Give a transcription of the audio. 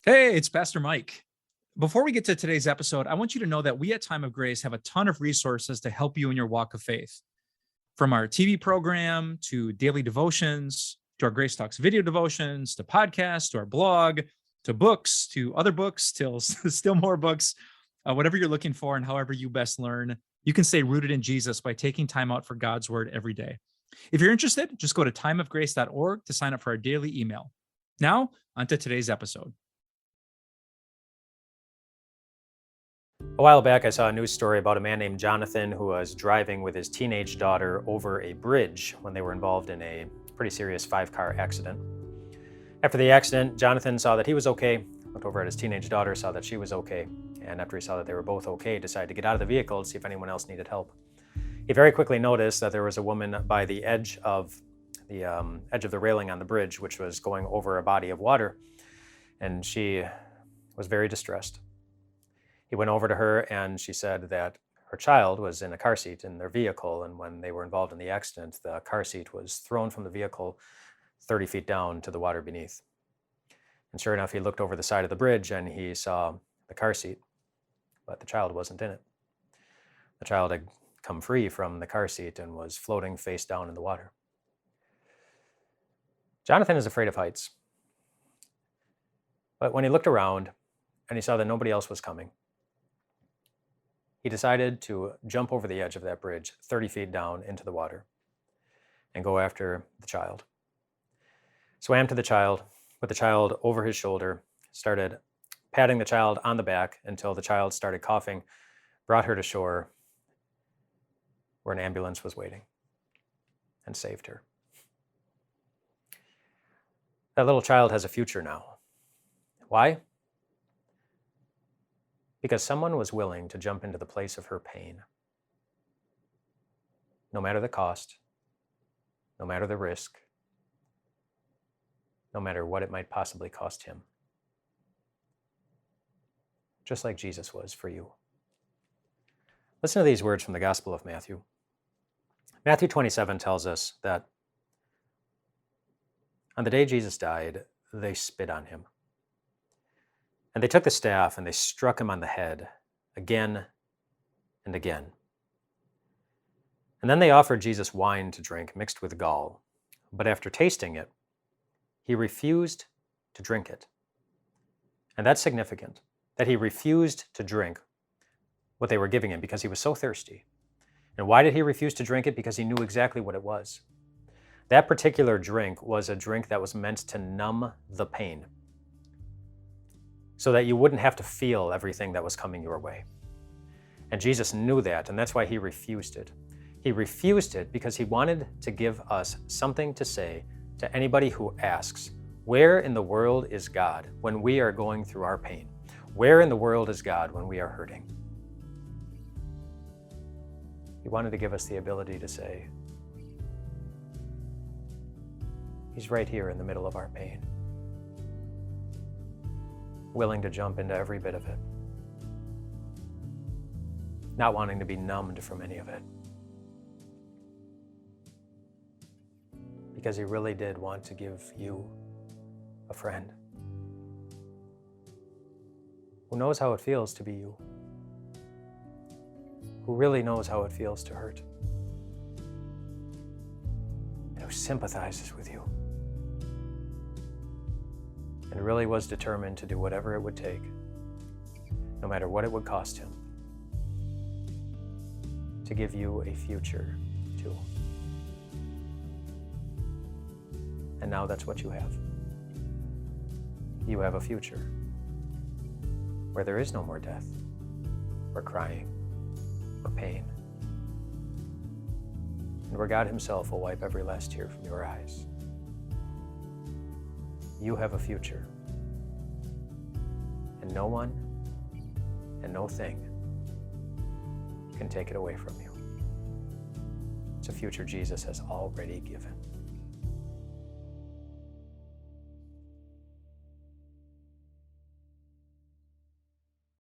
Hey, it's Pastor Mike. Before we get to today's episode, I want you to know that we at Time of Grace have a ton of resources to help you in your walk of faith. From our TV program to daily devotions, to our Grace Talks video devotions, to podcasts, to our blog, to books, to other books, till still more books, whatever you're looking for and however you best learn, you can stay rooted in Jesus by taking time out for God's word every day. If you're interested, just go to timeofgrace.org to sign up for our daily email. Now, onto today's episode. A while back, I saw a news story about a man named Jonathan who was driving with his teenage daughter over a bridge when they were involved in a pretty serious 5-car accident. After the accident, Jonathan saw that he was okay, looked over at his teenage daughter, saw that she was okay, and after he saw that they were both okay, decided to get out of the vehicle to see if anyone else needed help. He very quickly noticed that there was a woman by the edge of the railing on the bridge, which was going over a body of water, and she was very distressed. He went over to her and she said that her child was in a car seat in their vehicle, and when they were involved in the accident, the car seat was thrown from the vehicle 30 feet down to the water beneath. And sure enough, he looked over the side of the bridge and he saw the car seat, but the child wasn't in it. The child had come free from the car seat and was floating face down in the water. Jonathan is afraid of heights, but when he looked around and he saw that nobody else was coming, he decided to jump over the edge of that bridge 30 feet down into the water and go after the child. Swam to the child, put the child over his shoulder, started patting the child on the back until the child started coughing, brought her to shore where an ambulance was waiting, and saved her. That little child has a future now. Why? Because someone was willing to jump into the place of her pain. No matter the cost, no matter the risk, no matter what it might possibly cost him. Just like Jesus was for you. Listen to these words from the Gospel of Matthew. Matthew 27 tells us that on the day Jesus died, they spit on him. And they took the staff and they struck him on the head again and again. And then they offered Jesus wine to drink mixed with gall. But after tasting it, he refused to drink it. And that's significant, that he refused to drink what they were giving him because he was so thirsty. And why did he refuse to drink it? Because he knew exactly what it was. That particular drink was a drink that was meant to numb the pain, so that you wouldn't have to feel everything that was coming your way. And Jesus knew that, and that's why he refused it. He refused it because he wanted to give us something to say to anybody who asks, where in the world is God when we are going through our pain? Where in the world is God when we are hurting? He wanted to give us the ability to say, he's right here in the middle of our pain, willing to jump into every bit of it, not wanting to be numbed from any of it, because he really did want to give you a friend who knows how it feels to be you, who really knows how it feels to hurt, and who sympathizes with you, and really was determined to do whatever it would take, no matter what it would cost him, to give you a future too. And now that's what you have. You have a future where there is no more death, or crying, or pain, and where God himself will wipe every last tear from your eyes. You have a future, and no one and no thing can take it away from you. It's a future Jesus has already given.